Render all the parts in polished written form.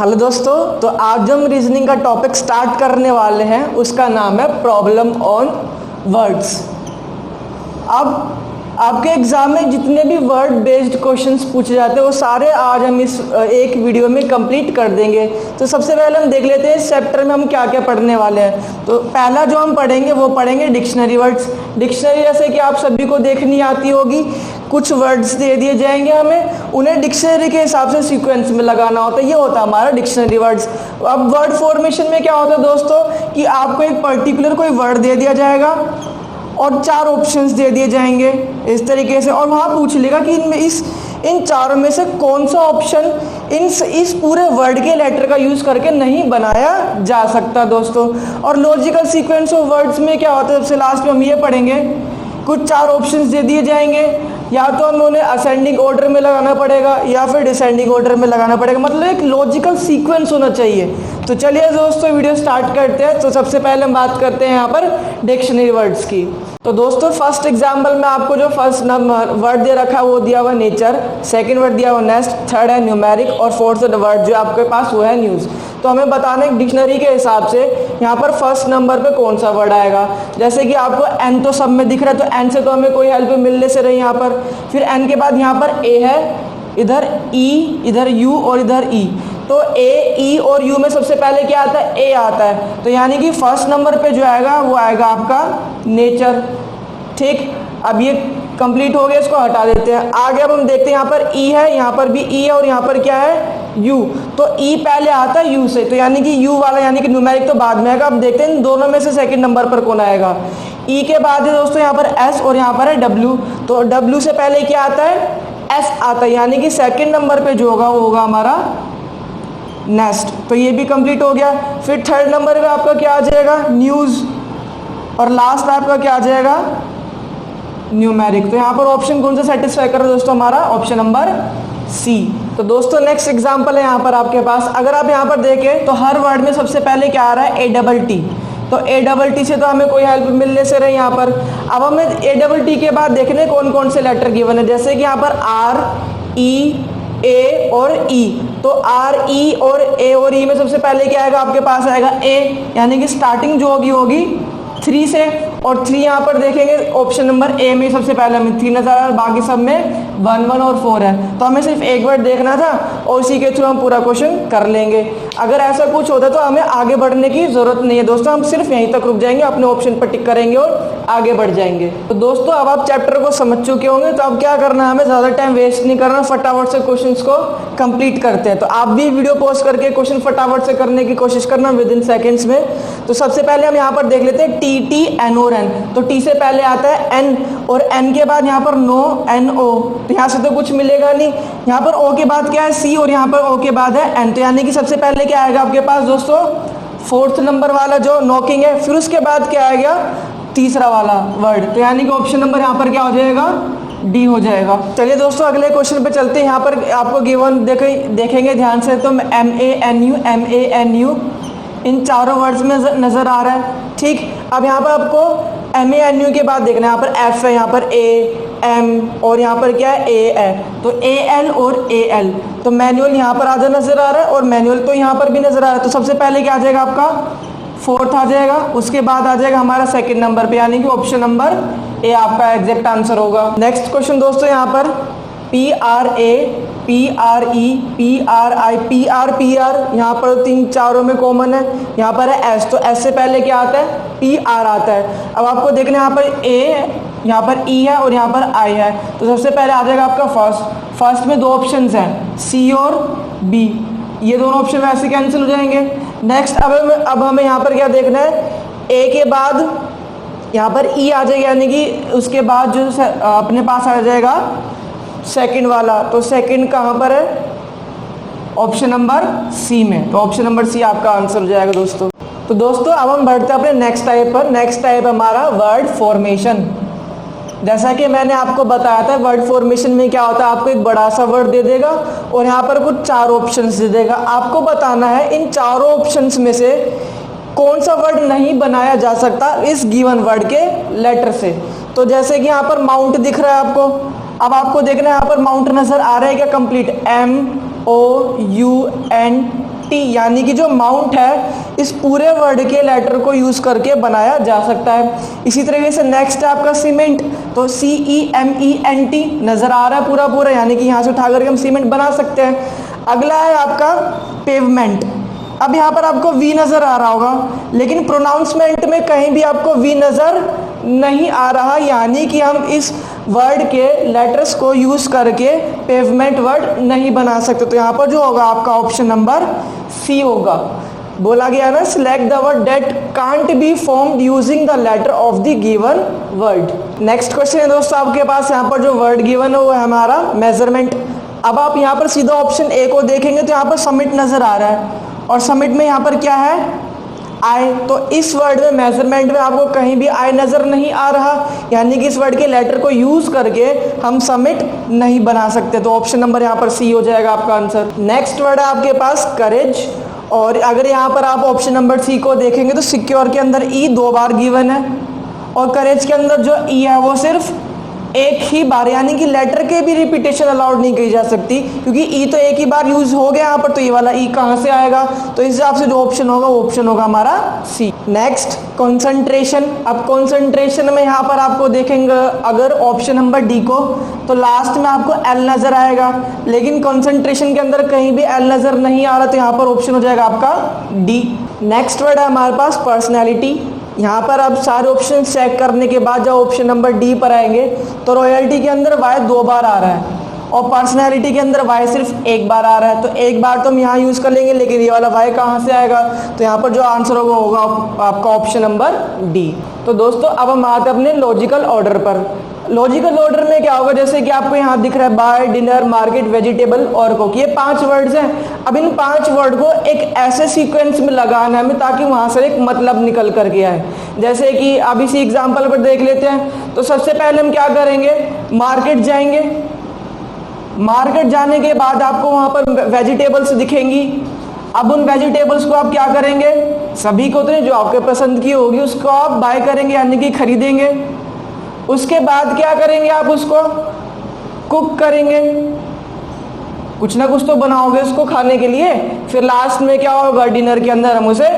Hello दोस्तों, तो आज जो हम रीजनिंग का टॉपिक स्टार्ट करने वाले हैं उसका नाम है प्रॉब्लम ऑन वर्ड्स। अब आपके एग्जाम में जितने भी वर्ड बेस्ड क्वेश्चंस पूछे जाते हैं वो सारे आज हम इस एक वीडियो में कंप्लीट कर देंगे। तो सबसे पहले हम देख लेते हैं इस चैप्टर में हम क्या क्या पढ़ने वाले हैं। तो पहला जो हम पढ़ेंगे वो पढ़ेंगे डिक्शनरी वर्ड्स। डिक्शनरी जैसे कि आप सभी को देखनी आती होगी, कुछ वर्ड्स दे दिए जाएंगे हमें, उन्हें डिक्शनरी के हिसाब से सीक्वेंस में लगाना होता है। ये होता है हमारा डिक्शनरी वर्ड्स। अब वर्ड फॉर्मेशन में क्या होता है दोस्तों कि आपको एक पर्टिकुलर कोई वर्ड दे दिया जाएगा और 4 ऑप्शंस दे दिए जाएंगे इस तरीके से, और वहाँ पूछ लेगा कि इन चारों में से कौन सा ऑप्शन इस पूरे वर्ड के लेटर का यूज़ करके नहीं बनाया जा सकता दोस्तों। और लॉजिकल सीक्वेंस ऑफ वर्ड्स में क्या होता है, सबसे लास्ट में हम ये पढ़ेंगे, कुछ 4 ऑप्शंस दे दिए जाएंगे, या तो हमें उन्हें असेंडिंग ऑर्डर में लगाना पड़ेगा या फिर डिसेंडिंग ऑर्डर में लगाना पड़ेगा, मतलब एक लॉजिकल सीक्वेंस होना चाहिए। तो चलिए दोस्तों वीडियो स्टार्ट करते हैं। तो सबसे पहले हम बात करते हैं यहाँ पर डिक्शनरी वर्ड्स की। तो दोस्तों फर्स्ट एग्जाम्पल में आपको जो फर्स्ट वर्ड दे रखा है वो दिया हुआ नेचर, सेकंड वर्ड दिया हुआ नेस्ट, थर्ड है न्यूमेरिक और फोर्थ वर्ड जो आपके पास वो है न्यूज़। तो हमें बताना है डिक्शनरी के हिसाब से यहाँ पर फर्स्ट नंबर पे कौन सा वर्ड आएगा। जैसे कि आपको एन तो सब में दिख रहा है, तो एन से तो हमें कोई हेल्प मिलने से रही यहाँ पर। फिर एन के बाद यहाँ पर ए है, इधर ई, इधर यू और इधर ई। तो ए, ई और यू में सबसे पहले क्या आता है, ए आता है। तो यानी कि फर्स्ट नंबर पे जो आएगा वो आएगा आपका नेचर। ठीक, अब ये कंप्लीट हो गया, इसको हटा देते हैं। आगे अब हम देखते हैं यहाँ पर ई है, यहाँ पर भी ई है और यहाँ पर क्या है यू। तो ई पहले आता है यू से, तो यानी कि यू वाला यानी कि न्यूमेरिक तो बाद में आएगा। अब देखते हैं इन दोनों में से सेकंड नंबर पर कौन आएगा। ई के बाद है दोस्तों यहाँ पर एस और यहाँ पर है डब्ल्यू। तो डब्ल्यू से पहले क्या आता है, एस आता है, यानी कि सेकंड नंबर पे जो होगा वो होगा हमारा नेस्ट। तो ये भी कंप्लीट हो गया। फिर थर्ड नंबर पे आपका क्या आ जाएगा, न्यूज़, और लास्ट आपका क्या आ जाएगा, न्यूमेरिक। तो यहाँ पर ऑप्शन कौन सा सेटिस्फाई कर रहा है दोस्तों, हमारा ऑप्शन नंबर सी। तो दोस्तों नेक्स्ट एग्जांपल है यहाँ पर आपके पास। अगर आप यहाँ पर देखें तो हर वर्ड में सबसे पहले क्या आ रहा है, ए डबल टी। तो ए डबल टी से तो हमें कोई हेल्प मिलने से रही यहाँ पर। अब हमें ए डबल टी के बाद देखने कौन कौन से लेटर गिवन है। जैसे कि यहाँ पर आर, ई, ए और ई। तो आर, ई और ए और ई में सबसे पहले क्या आएगा, आपके पास आएगा ए, यानी कि स्टार्टिंग जो होगी 3 से, और 3 यहाँ पर देखेंगे ऑप्शन नंबर ए में सबसे पहले हमें 3 नजर आ रहा है, बाकी सब में 1, 1 और 4 है। तो हमें सिर्फ एक वर्ड देखना था और उसी के थ्रू हम पूरा क्वेश्चन कर लेंगे। अगर ऐसा कुछ होता तो हमें आगे बढ़ने की जरूरत नहीं है दोस्तों, हम सिर्फ यहीं तक रुक जाएंगे, अपने ऑप्शन पर टिक करेंगे और आगे बढ़ जाएंगे। तो दोस्तों अब आप चैप्टर को समझ चुके होंगे, तो अब क्या करना है, हमें ज़्यादा टाइम वेस्ट नहीं करना, फटाफट से क्वेश्चन को कंप्लीट करते हैं। तो आप भी वीडियो पॉज करके क्वेश्चन फटाफट से करने की कोशिश करना विद इन सेकेंड्स में। तो सबसे पहले हम यहाँ पर देख लेते हैं टी, टी, एन और एन। तो टी से पहले आता है एन, और एन के बाद यहाँ पर नो, एन, ओ। तो यहाँ से तो कुछ मिलेगा नहीं। यहाँ पर ओ के बाद क्या है, सी, और यहाँ पर ओ के बाद है एन। तो यानी कि सबसे पहले क्या आएगा आपके पास दोस्तों, फोर्थ नंबर वाला जो नॉकिंग है। फिर उसके बाद क्या आएगा, तीसरा वाला वर्ड। तो यानी कि ऑप्शन नंबर यहाँ पर क्या हो जाएगा, डी हो जाएगा। चलिए दोस्तों अगले क्वेश्चन पे चलते हैं। यहाँ पर आपको गिवन देखेंगे ध्यान से, तो M A N U, M A N U इन चारों वर्ड्स में नज़र आ रहा है। ठीक, अब यहाँ पर आपको एम ए एन यू के बाद देखना है, यहाँ पर एफ है, यहाँ पर ए, एम और यहाँ पर क्या है, ए है। तो ए एल और ए एल। तो मैनुअल यहाँ पर आधा नज़र आ रहा है और मैनुअल तो यहाँ पर भी नज़र आ रहा है। तो सबसे पहले क्या आ जाएगा आपका, फोर्थ आ जाएगा। उसके बाद आ जाएगा हमारा सेकंड नंबर पे, यानी कि ऑप्शन नंबर ए आपका एग्जैक्ट आंसर होगा। नेक्स्ट क्वेश्चन दोस्तों यहाँ पर P R A, P R E, P R I, P R, P R यहाँ पर 3 चारों में कॉमन है। यहाँ पर है एस, तो एस से पहले क्या आता है, पी आर आता है। अब आपको देखना है यहाँ पर ए, यहाँ पर ई है और यहाँ पर आई है। तो सबसे पहले आ जाएगा आपका फर्स्ट में 2 ऑप्शन हैं, सी और बी। ये दोनों ऑप्शन वैसे कैंसिल हो जाएंगे। नेक्स्ट अब हमें यहाँ पर क्या देखना है, ए के बाद यहाँ पर ई आ जाएगा, यानी कि उसके बाद जो अपने पास आ जाएगा सेकंड वाला। तो सेकंड कहाँ पर है, ऑप्शन नंबर सी में। तो ऑप्शन नंबर सी आपका आंसर हो जाएगा दोस्तों। तो दोस्तों अब हम बढ़ते हैं अपने नेक्स्ट टाइप पर। नेक्स्ट टाइप हमारा वर्ड फॉर्मेशन। जैसा कि मैंने आपको बताया था, वर्ड फॉर्मेशन में क्या होता है, आपको एक बड़ा सा वर्ड दे देगा और यहाँ पर कुछ 4 ऑप्शंस दे देगा। आपको बताना है इन चारों ऑप्शंस में से कौन सा वर्ड नहीं बनाया जा सकता इस गिवन वर्ड के लेटर से। तो जैसे कि यहाँ पर माउंट दिख रहा है आपको, अब आपको देखना है यहाँ पर माउंट नजर आ रहा है क्या, complete, M O U N T यानी कि जो माउंट है इस पूरे वर्ड के लेटर को यूज़ करके बनाया जा सकता है। इसी तरीके से नेक्स्ट है आपका सीमेंट, तो CEMENT नज़र आ रहा है पूरा पूरा, यानी कि यहाँ से उठा करके हम सीमेंट बना सकते हैं। अगला है आपका पेवमेंट। अब यहाँ पर आपको वी नज़र आ रहा होगा, लेकिन प्रोनाउंसमेंट में कहीं भी आपको वी नज़र नहीं आ रहा, यानी कि हम इस वर्ड के लेटर्स को यूज़ करके पेवमेंट वर्ड नहीं बना सकते। तो यहाँ पर जो होगा आपका ऑप्शन नंबर सी होगा। बोला गया ना, select the word that can't be formed using the letter of the given word. Next question है दोस्तों आपके पास, यहाँ पर जो वर्ड गिवन है वो है हमारा मेजरमेंट। अब आप यहाँ पर सीधा ऑप्शन ए को देखेंगे तो यहाँ पर समिट नज़र आ रहा है, और समिट में यहाँ पर क्या है आई, तो इस वर्ड में मेजरमेंट में आपको कहीं भी आई नज़र नहीं आ रहा, यानी कि इस वर्ड के लेटर को यूज़ करके हम समिट नहीं बना सकते। तो ऑप्शन नंबर यहाँ पर सी हो जाएगा आपका आंसर। नेक्स्ट वर्ड है आपके पास करेज, और अगर यहाँ पर आप ऑप्शन नंबर सी को देखेंगे तो सिक्योर के अंदर ई 2 बार गिवन है, और करेज के अंदर जो ई है वो सिर्फ एक ही बार, यानी कि लेटर के भी रिपीटेशन अलाउड नहीं की जा सकती, क्योंकि ई तो एक ही बार यूज हो गया यहाँ पर, तो ये वाला ई कहाँ से आएगा। तो इस हिसाब से जो ऑप्शन होगा वो ऑप्शन होगा हमारा सी। Next concentration. अब कंसंट्रेशन में यहाँ पर आपको देखेंगे अगर ऑप्शन नंबर डी को, तो लास्ट में आपको एल नजर आएगा, लेकिन कंसंट्रेशन के अंदर कहीं भी एल नजर नहीं आ रहा, तो यहाँ पर ऑप्शन हो जाएगा आपका डी। नेक्स्ट वर्ड है हमारे पास पर्सनैलिटी। यहाँ पर आप सारे ऑप्शन चेक करने के बाद जब ऑप्शन नंबर डी पर आएंगे तो रॉयल्टी के अंदर वाई 2 बार आ रहा है, और पर्सनैलिटी के अंदर वाई सिर्फ 1 बार आ रहा है। तो एक बार तो हम यहाँ यूज़ कर लेंगे, लेकिन ये वाला वाई कहाँ से आएगा, तो यहाँ पर जो आंसर होगा आपका ऑप्शन नंबर डी। तो दोस्तों अब हम आते हैं अपने लॉजिकल ऑर्डर पर। लॉजिकल ऑर्डर में क्या होगा, जैसे कि आपको यहाँ दिख रहा है बाय, डिनर, मार्केट, वेजिटेबल और कुक, ये 5 वर्ड्स हैं। अब इन 5 वर्ड को एक ऐसे सीक्वेंस में लगाना है हमें ताकि वहाँ से एक मतलब निकल करके आए। जैसे कि अब इसी एग्जाम्पल पर देख लेते हैं, तो सबसे पहले हम क्या करेंगे, मार्केट जाएंगे। मार्केट जाने के बाद आपको वहाँ पर वेजिटेबल्स दिखेंगी। अब उन वेजिटेबल्स को आप क्या करेंगे, सभी को तो नहीं, जो आपके पसंद की होगी उसको आप बाय करेंगे, यानी कि खरीदेंगे। उसके बाद क्या करेंगे, आप उसको कुक करेंगे, कुछ ना कुछ तो बनाओगे उसको खाने के लिए। फिर लास्ट में क्या होगा, डिनर के अंदर हम उसे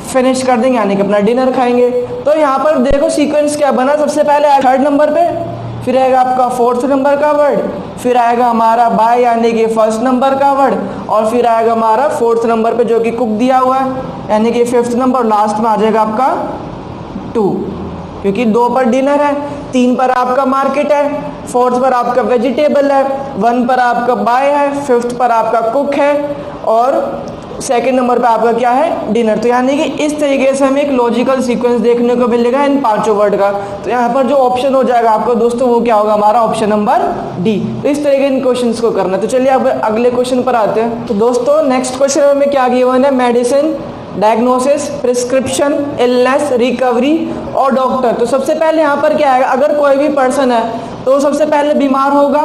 फिनिश कर देंगे, यानी कि अपना डिनर खाएंगे। तो यहाँ पर देखो सीक्वेंस क्या बना, सबसे पहले 3rd नंबर पे, फिर आएगा आपका 4th नंबर का वर्ड, फिर आएगा हमारा बाय यानी कि 1st नंबर का वर्ड, और फिर आएगा हमारा 4th नंबर पे जो कि कुक दिया हुआ है यानी कि 5th नंबर, लास्ट में आ जाएगा आपका 2, क्योंकि 2 पर डिनर है, 3 पर आपका मार्केट है, 4th पर आपका वेजिटेबल है, 1 पर आपका बाय है, 5th पर आपका कुक है, और 2nd नंबर पे आपका क्या है, डिनर। तो यानी कि इस तरीके से हमें एक लॉजिकल सीक्वेंस देखने को मिलेगा इन 5 वर्ड का। तो यहाँ पर जो ऑप्शन हो जाएगा आपको दोस्तों वो क्या होगा, हमारा ऑप्शन नंबर डी। तो इस तरीके इन क्वेश्चंस को करना। तो चलिए अब अगले क्वेश्चन पर आते हैं। तो दोस्तों नेक्स्ट क्वेश्चन में क्या गिवन है, medicine, diagnosis, prescription, illness, recovery और डॉक्टर। तो सबसे पहले यहाँ पर क्या है, अगर कोई भी पर्सन है तो सबसे पहले बीमार होगा,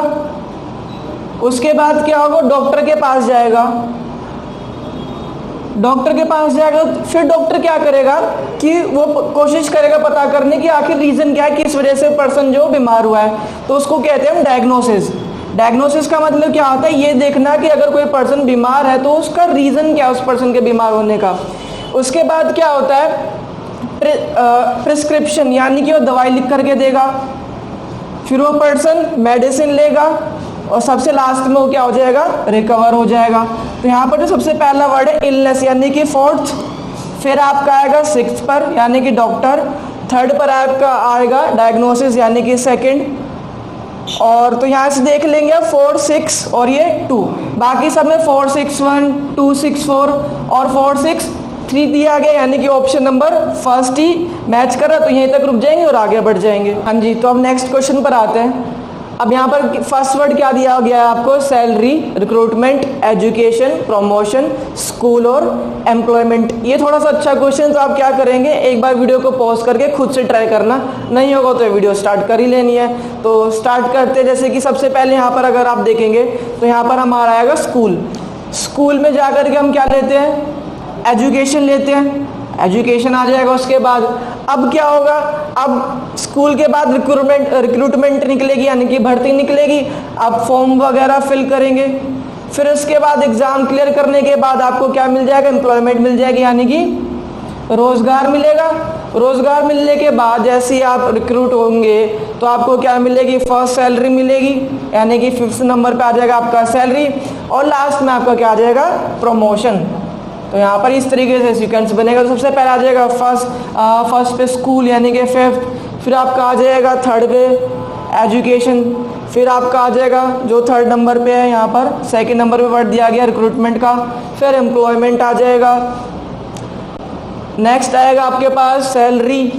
उसके बाद क्या होगा, डॉक्टर के पास जाएगा। डॉक्टर के पास जाएगा फिर डॉक्टर क्या करेगा कि वो कोशिश करेगा पता करने की आखिर रीज़न क्या है, किस वजह से पर्सन जो बीमार हुआ है। तो उसको कहते हैं हम डायग्नोसिस। डायग्नोसिस का मतलब क्या होता है, ये देखना कि अगर कोई पर्सन बीमार है तो उसका रीज़न क्या है उस पर्सन के बीमार होने का। उसके बाद क्या होता है, प्रिस्क्रिप्शन, यानी कि वो दवाई लिख करके देगा, फिर वो पर्सन मेडिसिन लेगा, और सबसे लास्ट में वो क्या हो जाएगा, रिकवर हो जाएगा। तो यहाँ पर जो सबसे पहला वर्ड है इलनेस यानी कि 4th, फिर आपका आएगा 6th पर यानी कि डॉक्टर, 3rd पर आपका आएगा डायग्नोसिस यानी कि 2nd, और तो यहाँ से देख लेंगे 4, 6 और ये 2, बाकी सब में 4, 6, 1, 2, 6, 4 और 4, 6, 3 दिया गया, यानी कि ऑप्शन नंबर फर्स्ट ही मैच कर रहा। तो यहीं तक रुक जाएंगे और आगे बढ़ जाएंगे। हाँ जी, तो अब नेक्स्ट क्वेश्चन पर आते हैं। अब यहाँ पर फर्स्ट वर्ड क्या दिया गया है आपको, salary, recruitment, education, promotion, school और एम्प्लॉयमेंट। ये थोड़ा सा अच्छा क्वेश्चन, तो आप क्या करेंगे, एक बार वीडियो को पॉज करके खुद से ट्राई करना, नहीं होगा तो वीडियो स्टार्ट कर ही लेनी है। तो स्टार्ट करते हैं। जैसे कि सबसे पहले यहाँ पर अगर आप देखेंगे तो यहाँ पर हमारा आएगा स्कूल। स्कूल में जा कर के हम क्या लेते हैं, एजुकेशन लेते हैं, एजुकेशन आ जाएगा। उसके बाद अब क्या होगा, अब स्कूल के बाद रिक्रूटमेंट निकलेगी यानी कि भर्ती निकलेगी। अब फॉर्म वगैरह फिल करेंगे, फिर उसके बाद एग्ज़ाम क्लियर करने के बाद आपको क्या मिल जाएगा, एम्प्लॉयमेंट मिल जाएगी, यानी कि रोज़गार मिलेगा। रोज़गार मिलने के बाद जैसे ही आप रिक्रूट होंगे तो आपको क्या मिलेगी, फर्स्ट सैलरी मिलेगी, यानी कि 5th नंबर पे आ जाएगा आपका सैलरी, और लास्ट में आपका क्या आ जाएगा, प्रमोशन। तो यहाँ पर इस तरीके से सीक्वेंस बनेगा। तो सबसे पहले आ जाएगा फर्स्ट पे स्कूल यानी कि 5th, फिर आपका आ जाएगा 3rd पे एजुकेशन, फिर आपका आ जाएगा जो 3rd नंबर पे है यहाँ पर 2nd नंबर पे वर्ड दिया गया रिक्रूटमेंट का, फिर एम्प्लॉयमेंट आ जाएगा, नेक्स्ट आएगा आपके पास सैलरी,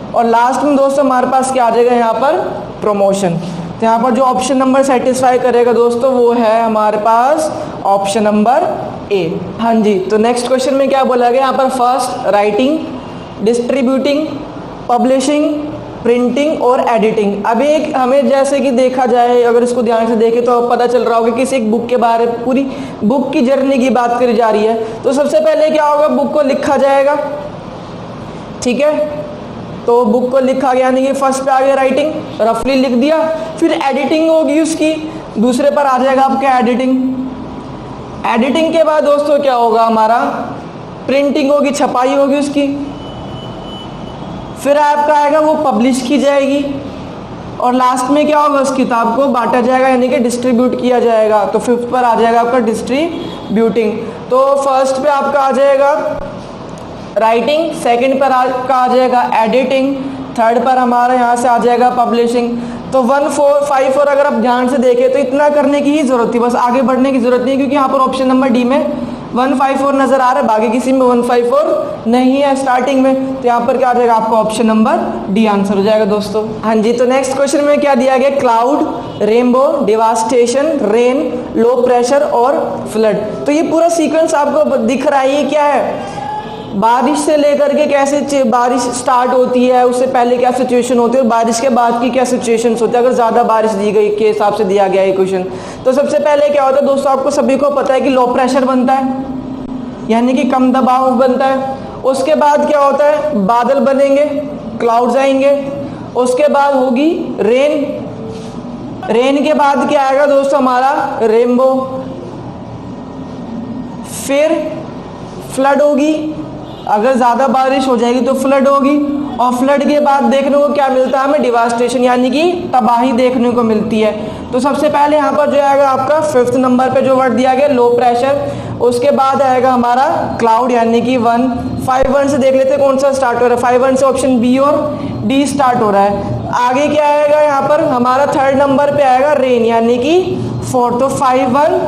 और लास्ट में दोस्तों हमारे पास क्या आ जाएगा यहाँ पर, प्रमोशन। तो यहाँ पर जो ऑप्शन नंबर सेटिस्फाई करेगा दोस्तों वो है हमारे पास ऑप्शन नंबर ए। हाँ जी, तो नेक्स्ट क्वेश्चन में क्या बोला गया यहाँ पर, first writing, distributing, publishing, printing और एडिटिंग। अभी एक हमें जैसे कि देखा जाए, अगर इसको ध्यान से देखें तो पता चल रहा होगा कि किसी एक बुक के बारे में पूरी बुक की जर्नी की बात करी जा रही है। तो सबसे पहले क्या होगा, बुक को लिखा जाएगा, ठीक है। तो बुक को लिखा गया यानी कि फर्स्ट पे आ गया राइटिंग, रफली लिख दिया, फिर एडिटिंग होगी उसकी, दूसरे पर आ जाएगा आपका एडिटिंग। एडिटिंग के बाद दोस्तों क्या होगा हमारा, प्रिंटिंग होगी, छपाई होगी उसकी, फिर आपका आएगा वो पब्लिश की जाएगी, और लास्ट में क्या होगा, उस किताब को बांटा जाएगा यानी कि डिस्ट्रीब्यूट किया जाएगा। तो 5th पर आ जाएगा आपका डिस्ट्रीब्यूटिंग। तो फर्स्ट पे आपका आ जाएगा राइटिंग, 2nd पर आपका आ जाएगा एडिटिंग, 3rd पर हमारा यहाँ से आ जाएगा पब्लिशिंग। तो 1 4 5 और अगर आप ध्यान से देखें तो इतना करने की ही जरूरत थी, बस आगे बढ़ने की जरूरत नहीं है, क्योंकि यहाँ पर ऑप्शन नंबर डी में 1 5 4 नजर आ रहा है, बाकी किसी में 1 5 4 नहीं है स्टार्टिंग में। तो यहाँ पर क्या आ जाएगा आपका ऑप्शन नंबर डी आंसर हो जाएगा दोस्तों। हाँ जी, तो नेक्स्ट क्वेश्चन में क्या दिया गया, cloud, rainbow, devastation, rain, low pressure और फ्लड। तो ये पूरा सीक्वेंस आपको दिख रहा है, ये क्या है, बारिश से लेकर के कैसे बारिश स्टार्ट होती है, उससे पहले क्या सिचुएशन होती है, और बारिश के बाद की क्या सिचुएशन होती है अगर ज़्यादा बारिश दी गई के हिसाब से दिया गया है क्वेश्चन। तो सबसे पहले क्या होता है दोस्तों, आपको सभी को पता है कि लो प्रेशर बनता है, यानी कि कम दबाव बनता है। उसके बाद क्या होता है, बादल बनेंगे, क्लाउड्स आएंगे, उसके बाद होगी रेन, रेन के बाद क्या आएगा दोस्तों हमारा रेनबो, फिर फ्लड होगी, अगर ज़्यादा बारिश हो जाएगी तो फ्लड होगी, और फ्लड के बाद देखने को क्या मिलता है हमें, डिवास्टेशन यानी कि तबाही देखने को मिलती है। तो सबसे पहले यहाँ पर जो आएगा आपका 5th नंबर पे जो वर्ड दिया गया लो प्रेशर, उसके बाद आएगा हमारा क्लाउड यानी कि 1 5 1 से देख लेते हैं कौन सा स्टार्ट हो रहा है, 5 1 से ऑप्शन बी और डी स्टार्ट हो रहा है। आगे क्या आएगा यहाँ पर हमारा 3rd नंबर पे आएगा रेन यानी कि 4। तो 5 1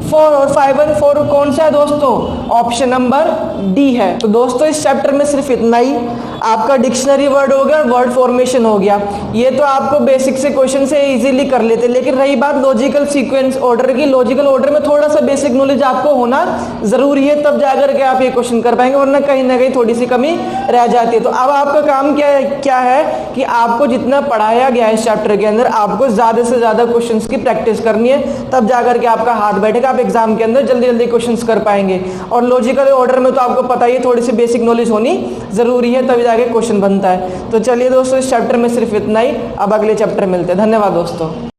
4 और 5 1 4 कौन सा है दोस्तों, ऑप्शन नंबर डी है। तो दोस्तों इस चैप्टर में सिर्फ इतना ही, आपका डिक्शनरी वर्ड हो गया, वर्ड फॉर्मेशन हो गया, ये तो आपको बेसिक से क्वेश्चन से इजीली कर लेते। लेकिन रही बात लॉजिकल सीक्वेंस ऑर्डर की, लॉजिकल ऑर्डर में थोड़ा सा बेसिक नॉलेज आपको होना जरूरी है, तब जाकर के आप ये क्वेश्चन कर पाएंगे, वरना कहीं ना कहीं थोड़ी सी कमी रह जाती है। तो अब आपका काम क्या है कि आपको जितना पढ़ाया गया है इस चैप्टर के अंदर, आपको ज्यादा से ज्यादा क्वेश्चन की प्रैक्टिस करनी है, तब जाकर के आपका हाथ बैठेगा, आप एग्जाम के अंदर जल्दी जल्दी क्वेश्चंस कर पाएंगे। और लॉजिकल ऑर्डर में तो आपको पता ही है, थोड़ी सी बेसिक नॉलेज होनी जरूरी है, तभी जाके क्वेश्चन बनता है। तो चलिए दोस्तों इस चैप्टर में सिर्फ इतना ही, अब अगले चैप्टर मिलते हैं। धन्यवाद दोस्तों।